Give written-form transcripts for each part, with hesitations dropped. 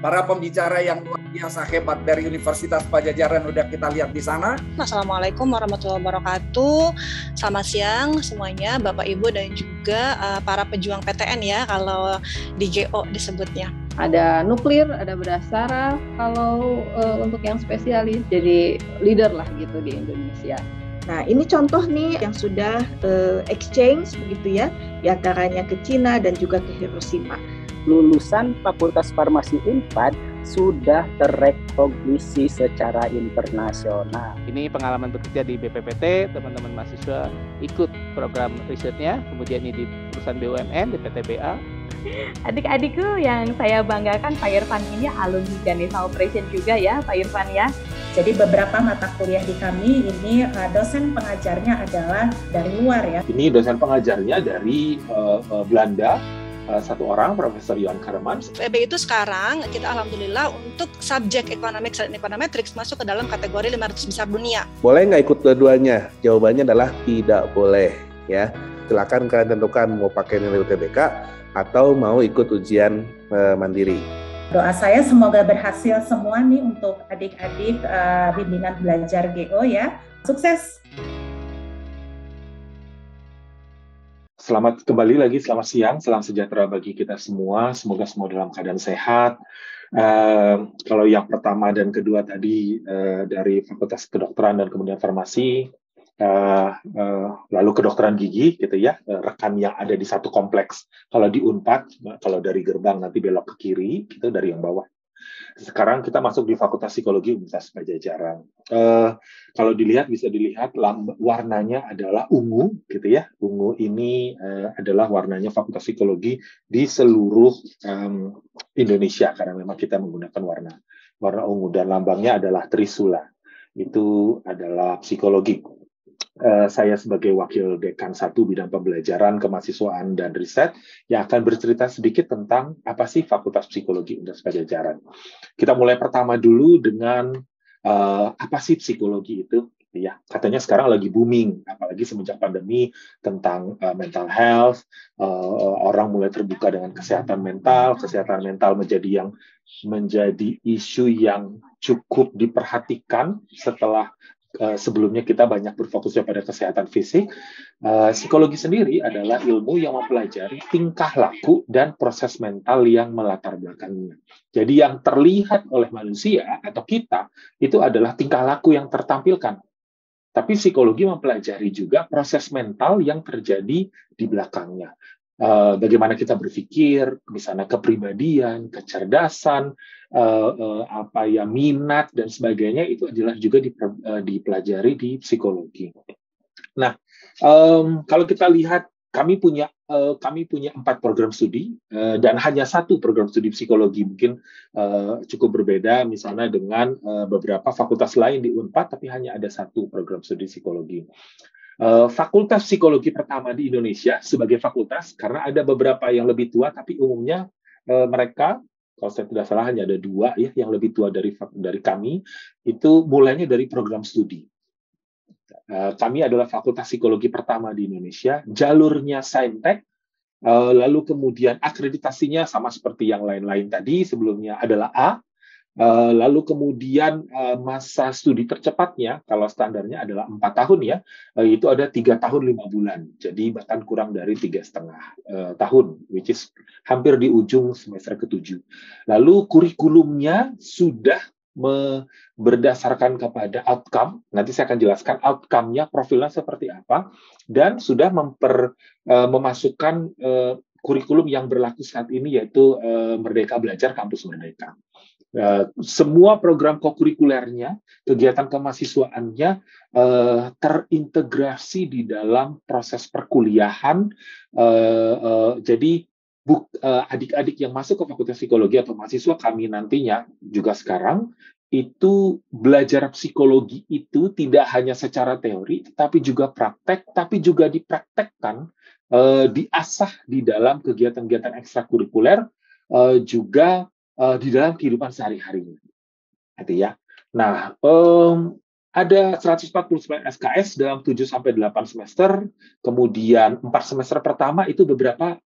para pembicara yang luar biasa hebat dari Universitas Padjadjaran udah kita lihat di sana. Assalamualaikum warahmatullahi wabarakatuh. Selamat siang semuanya, Bapak Ibu dan juga para pejuang PTN ya, kalau di GO disebutnya. Ada nuklir, ada berdasar, kalau untuk yang spesialis jadi leader lah gitu di Indonesia. Nah, ini contoh nih yang sudah exchange begitu ya, diantaranya ke Cina dan juga ke Hiroshima. Lulusan Fakultas Farmasi Unpad sudah terrekognisi secara internasional. Ini pengalaman bekerja di BPPT, teman-teman mahasiswa ikut program risetnya, kemudian ini di perusahaan BUMN, di PTBA. Adik-adikku yang saya banggakan, Pak Irfan ini alumni Ganesha Operation juga ya, Pak Irfan ya. Jadi beberapa mata kuliah di kami ini dosen pengajarnya adalah dari luar ya. Ini dosen pengajarnya dari Belanda, satu orang, Profesor Johan Karemans. FEB itu sekarang kita alhamdulillah untuk subjek economics dan econometrics masuk ke dalam kategori 500 besar dunia. Boleh nggak ikut dua-duanya? Jawabannya adalah tidak boleh ya. Silakan kalian tentukan mau pakai nilai UTBK atau mau ikut ujian mandiri. Doa saya semoga berhasil semua nih untuk adik-adik bimbingan belajar GO ya. Sukses! Selamat kembali lagi, selamat siang, salam sejahtera bagi kita semua. Semoga semua dalam keadaan sehat. Kalau yang pertama dan kedua tadi dari Fakultas Kedokteran dan kemudian Farmasi, lalu kedokteran gigi, gitu ya, rekan yang ada di satu kompleks. Kalau di Unpad, kalau dari gerbang nanti belok ke kiri, gitu dari yang bawah. Sekarang kita masuk di Fakultas Psikologi Universitas Padjadjaran. Kalau dilihat, bisa dilihat warnanya adalah ungu, gitu ya. Ungu ini adalah warnanya Fakultas Psikologi di seluruh Indonesia, karena memang kita menggunakan warna ungu, dan lambangnya adalah Trisula. Itu adalah psikologi. Saya sebagai Wakil Dekan 1 Bidang Pembelajaran, Kemahasiswaan, dan Riset yang akan bercerita sedikit tentang apa sih Fakultas Psikologi Universitas Padjadjaran. Kita mulai pertama dulu dengan apa sih psikologi itu? Ya, katanya sekarang lagi booming, apalagi semenjak pandemi, tentang mental health. Orang mulai terbuka dengan kesehatan mental menjadi isu yang cukup diperhatikan setelah sebelumnya kita banyak berfokusnya pada kesehatan fisik. Psikologi sendiri adalah ilmu yang mempelajari tingkah laku dan proses mental yang melatar belakangnya. Jadi yang terlihat oleh manusia atau kita itu adalah tingkah laku yang tertampilkan. Tapi psikologi mempelajari juga proses mental yang terjadi di belakangnya. Bagaimana kita berpikir, misalnya kepribadian, kecerdasan, minat dan sebagainya, itu adalah juga dipelajari di psikologi. Nah, kalau kita lihat, kami punya 4 program studi dan hanya 1 program studi psikologi. Mungkin cukup berbeda misalnya dengan beberapa fakultas lain di Unpad, tapi hanya ada 1 program studi psikologi. Fakultas psikologi pertama di Indonesia sebagai fakultas, karena ada beberapa yang lebih tua, tapi umumnya mereka, kalau saya tidak salah hanya ada 2 ya yang lebih tua dari kami, itu mulainya dari program studi. Kami adalah fakultas psikologi pertama di Indonesia, jalurnya Saintek, lalu kemudian akreditasinya sama seperti yang lain-lain tadi, sebelumnya adalah A. Lalu kemudian masa studi tercepatnya, kalau standarnya adalah 4 tahun ya, itu ada 3 tahun 5 bulan. Jadi bahkan kurang dari 3,5 tahun, which is hampir di ujung semester ke-7. Lalu kurikulumnya sudah berdasarkan kepada outcome, nanti saya akan jelaskan outcome-nya, profilnya seperti apa, dan sudah memasukkan kurikulum yang berlaku saat ini, yaitu Merdeka Belajar Kampus Merdeka. Semua program kokurikulernya, kegiatan kemahasiswaannya terintegrasi di dalam proses perkuliahan. Jadi adik-adik yang masuk ke Fakultas Psikologi atau mahasiswa kami nantinya juga sekarang itu belajar psikologi itu tidak hanya secara teori, tapi juga praktek, tapi juga dipraktekkan, diasah di dalam kegiatan-kegiatan ekstrakurikuler, juga di dalam kehidupan sehari-harinya. Gitu ya. Nah, ada 149 SKS dalam 7-8 semester, kemudian 4 semester pertama itu beberapa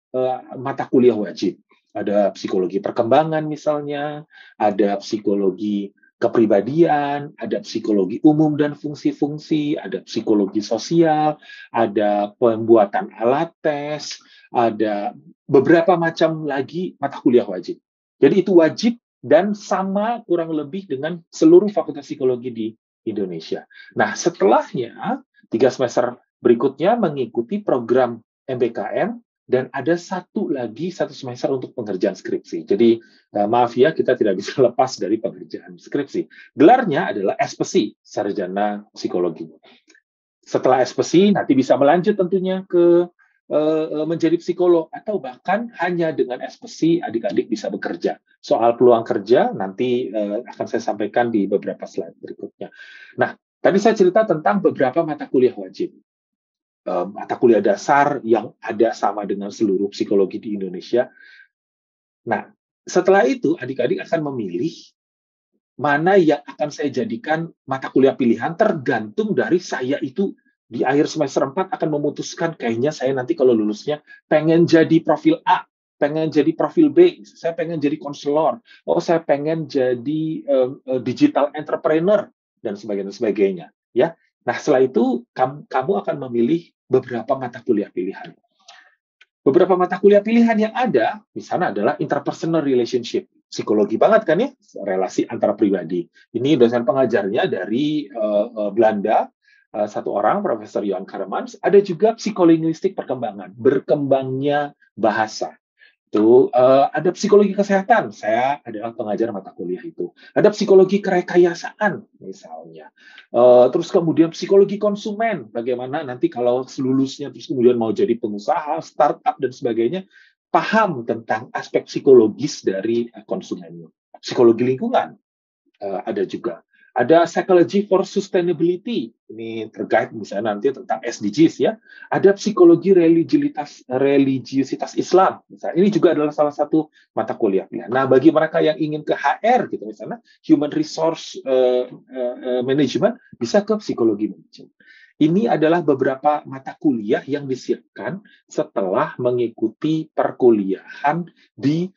mata kuliah wajib. Ada psikologi perkembangan misalnya, ada psikologi kepribadian, ada psikologi umum dan fungsi-fungsi, ada psikologi sosial, ada pembuatan alat tes, ada beberapa macam lagi mata kuliah wajib. Jadi itu wajib dan sama kurang lebih dengan seluruh fakultas psikologi di Indonesia. Nah, setelahnya 3 semester berikutnya mengikuti program MBKM dan ada satu semester untuk pengerjaan skripsi. Jadi maaf ya, kita tidak bisa lepas dari pengerjaan skripsi. Gelarnya adalah SPSI, Sarjana Psikologi. Setelah SPSI nanti bisa melanjut tentunya ke menjadi psikolog, atau bahkan hanya dengan SPSI adik-adik bisa bekerja. Soal peluang kerja nanti akan saya sampaikan di beberapa slide berikutnya. Nah, tadi saya cerita tentang beberapa mata kuliah wajib. Mata kuliah dasar yang ada sama dengan seluruh psikologi di Indonesia. Nah, setelah itu adik-adik akan memilih mana yang akan saya jadikan mata kuliah pilihan, tergantung dari saya itu di akhir semester 4 akan memutuskan kayaknya saya nanti kalau lulusnya pengen jadi profil A, pengen jadi profil B, saya pengen jadi konselor, saya pengen jadi digital entrepreneur, dan sebagainya. Ya. Nah, setelah itu kamu akan memilih beberapa mata kuliah pilihan. Beberapa mata kuliah pilihan yang ada, misalnya adalah interpersonal relationship. Psikologi banget kan ya, relasi antara pribadi. Ini dosen pengajarnya dari Belanda, satu orang, Profesor Johan Karemans. Ada juga psikolinguistik perkembangan, berkembangnya bahasa. Itu ada psikologi kesehatan, saya adalah pengajar mata kuliah itu. Ada psikologi kerekayasaan misalnya. Terus kemudian psikologi konsumen, bagaimana nanti kalau lulusnya terus kemudian mau jadi pengusaha, startup dan sebagainya, paham tentang aspek psikologis dari konsumennya. Psikologi lingkungan ada juga. Ada psychology for sustainability, ini terkait misalnya nanti tentang SDGs ya. Ada psikologi religiusitas Islam, misalnya. Ini juga adalah salah satu mata kuliah. Nah, bagi mereka yang ingin ke HR, gitu misalnya, Human Resource Management, bisa ke psikologi manajemen. Ini adalah beberapa mata kuliah yang disiapkan setelah mengikuti perkuliahan di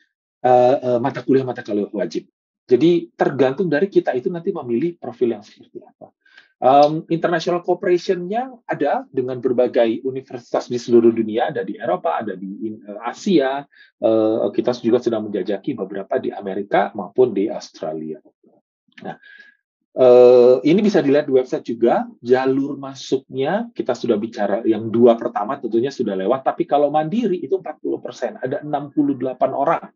mata kuliah wajib. Jadi tergantung dari kita itu nanti memilih profil yang seperti apa. International cooperation-nya ada dengan berbagai universitas di seluruh dunia, ada di Eropa, ada di Asia. Kita juga sedang menjajaki beberapa di Amerika maupun di Australia. Nah, ini bisa dilihat di website juga, jalur masuknya kita sudah bicara, yang 2 pertama tentunya sudah lewat, tapi kalau mandiri itu 40%, ada 68 orang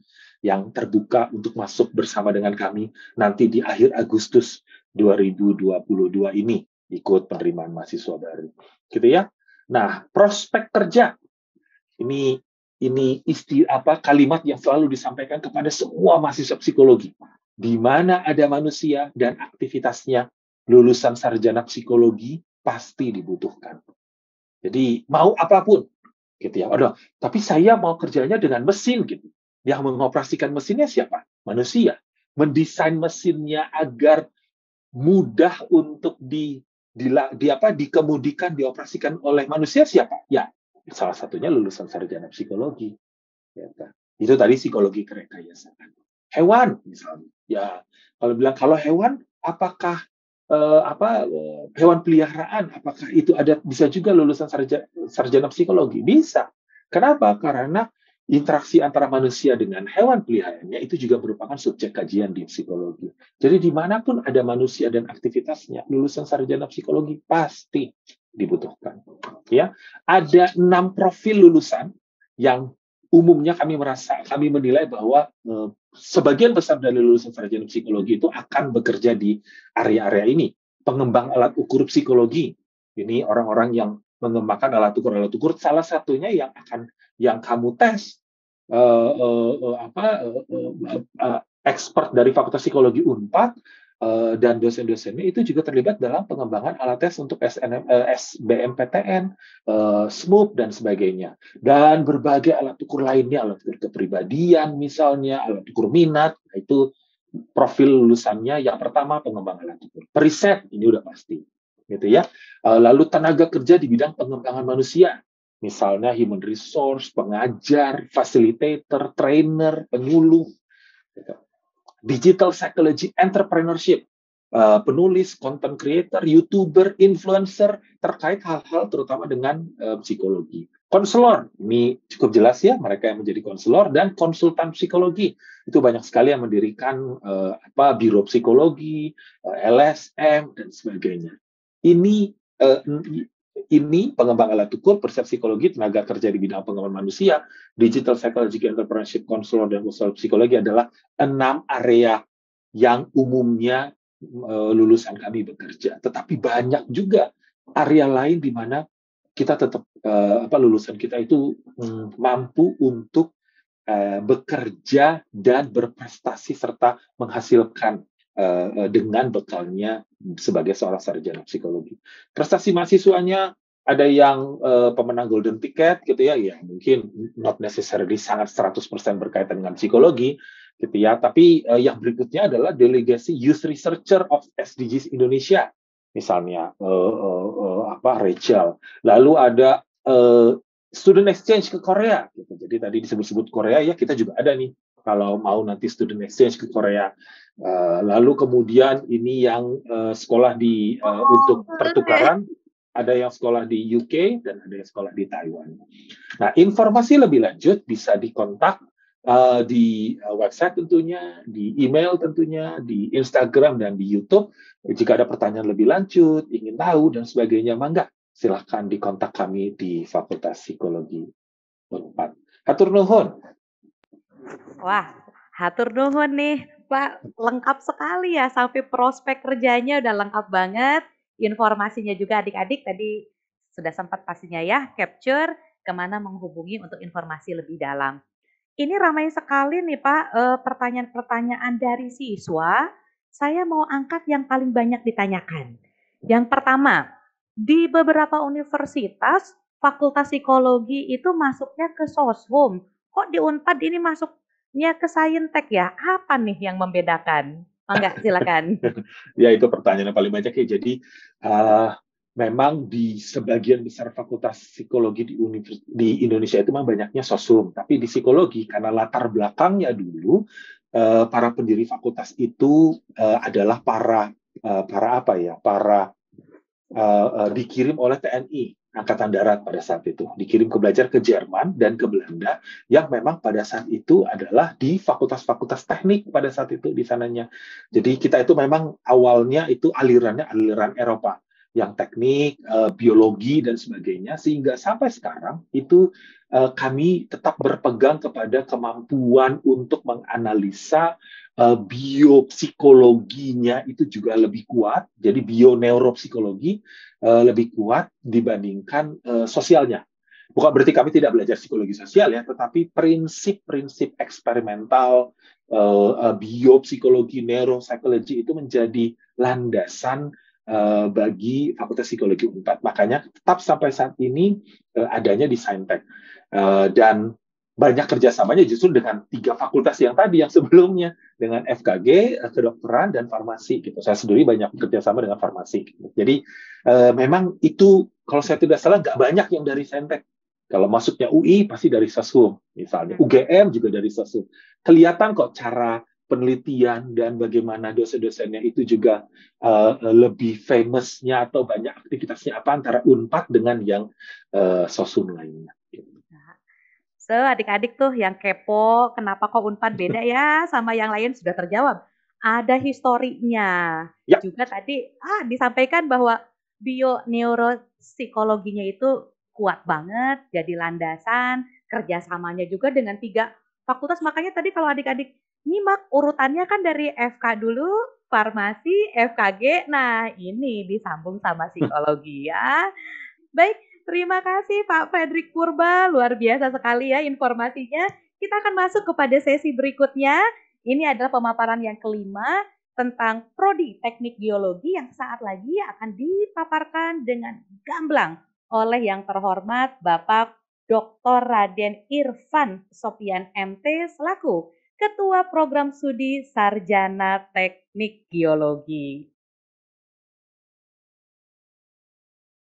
yang terbuka untuk masuk bersama dengan kami nanti di akhir Agustus 2022 ini ikut penerimaan mahasiswa baru, gitu ya. Nah, prospek kerja ini kalimat yang selalu disampaikan kepada semua mahasiswa psikologi. Di mana ada manusia dan aktivitasnya, lulusan sarjana psikologi pasti dibutuhkan. Jadi mau apapun, gitu ya. Tapi saya mau kerjanya dengan mesin, gitu. Yang mengoperasikan mesinnya siapa? Manusia. Mendesain mesinnya agar mudah untuk dikemudikan, dioperasikan oleh manusia siapa? Ya, salah satunya lulusan sarjana psikologi. Ya, itu tadi psikologi kerekayasaan. Hewan, misalnya. Ya, kalau hewan, apakah hewan peliharaan? Apakah itu bisa juga lulusan sarjana psikologi? Bisa. Kenapa? Karena interaksi antara manusia dengan hewan peliharaannya itu juga merupakan subjek kajian di psikologi. Jadi dimanapun ada manusia dan aktivitasnya, lulusan sarjana psikologi pasti dibutuhkan. Ya, ada 6 profil lulusan yang umumnya kami menilai bahwa sebagian besar dari lulusan sarjana psikologi itu akan bekerja di area-area ini. Pengembang alat ukur psikologi, ini orang-orang yang mengembangkan alat ukur. Salah satunya yang kamu tes expert dari Fakultas Psikologi Unpad dan dosen-dosennya itu juga terlibat dalam pengembangan alat tes untuk SBMPTN, SMUP dan sebagainya, dan berbagai alat ukur lainnya, alat ukur kepribadian misalnya, alat ukur minat. Itu profil lulusannya. Yang pertama pengembang alat ukur, periset, ini udah pasti, gitu ya. Lalu tenaga kerja di bidang pengembangan manusia. Misalnya human resource, pengajar, facilitator, trainer, penyuluh, gitu. Digital psychology, entrepreneurship, penulis, content creator, YouTuber, influencer, terkait hal-hal terutama dengan psikologi. Konselor, ini cukup jelas ya, mereka yang menjadi konselor, dan konsultan psikologi. Itu banyak sekali yang mendirikan biro psikologi, LSM, dan sebagainya. Ini pengembang alat ukur, persepsi psikologi, tenaga kerja di bidang pengembangan manusia, digital psychology, entrepreneurship, konselor, dan konsultan psikologi adalah 6 area yang umumnya lulusan kami bekerja. Tetapi banyak juga area lain di mana kita tetap lulusan kita itu mampu untuk bekerja dan berprestasi serta menghasilkan dengan bekalnya sebagai seorang sarjana psikologi. Prestasi mahasiswanya ada yang pemenang golden ticket gitu ya, mungkin not necessarily sangat 100% berkaitan dengan psikologi gitu ya, tapi yang berikutnya adalah delegasi Youth Researcher of SDGs Indonesia, misalnya Rachel. Lalu ada student exchange ke Korea gitu. Jadi tadi disebut-sebut Korea ya, kita juga ada nih kalau mau nanti student exchange ke Korea. Lalu kemudian ini yang sekolah di untuk pertukaran, ada yang sekolah di UK dan ada yang sekolah di Taiwan. Nah, informasi lebih lanjut bisa dikontak di website tentunya, di email tentunya, di Instagram dan di YouTube. Jika ada pertanyaan lebih lanjut, ingin tahu dan sebagainya, mangga silahkan dikontak kami di Fakultas Psikologi Unpad. Hatur nuhun. Wah, hatur nuhun nih, Pak. Lengkap sekali ya, sampai prospek kerjanya udah lengkap banget. Informasinya juga adik-adik tadi sudah sempat pastinya ya, capture kemana menghubungi untuk informasi lebih dalam. Ini ramai sekali nih Pak, pertanyaan-pertanyaan dari siswa. Saya mau angkat yang paling banyak ditanyakan. Yang pertama, di beberapa universitas, Fakultas Psikologi itu masuknya ke Soshum. Kok di Unpad ini masuknya ke Saintek ya? Apa nih yang membedakan? Mangga, silakan. Ya, itu pertanyaan yang paling banyak ya. Jadi, memang di sebagian besar fakultas psikologi di Indonesia itu memang banyaknya Soshum. Tapi di psikologi, karena latar belakangnya dulu, para pendiri fakultas itu adalah para dikirim oleh TNI Angkatan Darat pada saat itu, dikirim ke belajar ke Jerman dan ke Belanda, yang memang pada saat itu adalah di fakultas-fakultas teknik pada saat itu di sananya. Jadi kita itu memang awalnya itu aliran Eropa, yang teknik, biologi dan sebagainya, sehingga sampai sekarang itu kami tetap berpegang kepada kemampuan untuk menganalisa biopsikologinya itu juga lebih kuat, jadi bioneuropsikologi lebih kuat dibandingkan sosialnya. Bukan berarti kami tidak belajar psikologi sosial ya, tetapi prinsip-prinsip eksperimental biopsikologi, neuropsikologi itu menjadi landasan bagi Fakultas Psikologi Unpad. Makanya tetap sampai saat ini adanya di Saintek. Dan banyak kerjasamanya justru dengan 3 fakultas yang tadi, yang sebelumnya, dengan FKG, kedokteran, dan farmasi. Gitu. Saya sendiri banyak kerjasama dengan farmasi. Gitu. Jadi memang itu, kalau saya tidak salah, nggak banyak yang dari Saintek. Kalau masuknya UI, pasti dari Soshum. Misalnya UGM juga dari Soshum. Kelihatan kok cara penelitian dan bagaimana dosen-dosennya itu juga lebih famousnya atau banyak aktivitasnya apa antara Unpad dengan yang Soshum lainnya. So, adik-adik tuh yang kepo, kenapa kok Unpad beda ya sama yang lain sudah terjawab. Ada historinya. Ya. Juga tadi disampaikan bahwa bioneuropsikologinya itu kuat banget, jadi landasan, kerjasamanya juga dengan 3 fakultas. Makanya tadi kalau adik-adik nyimak urutannya kan dari FK dulu, farmasi, FKG, nah ini disambung sama psikologi ya. Baik, terima kasih Pak Fredrik Purba, luar biasa sekali ya informasinya. Kita akan masuk kepada sesi berikutnya. Ini adalah pemaparan yang kelima tentang Prodi Teknik Biologi yang saat lagi akan dipaparkan dengan gamblang oleh yang terhormat Bapak Dr. Raden Irfan Sopian MT selaku Ketua Program Studi Sarjana Teknik Geologi.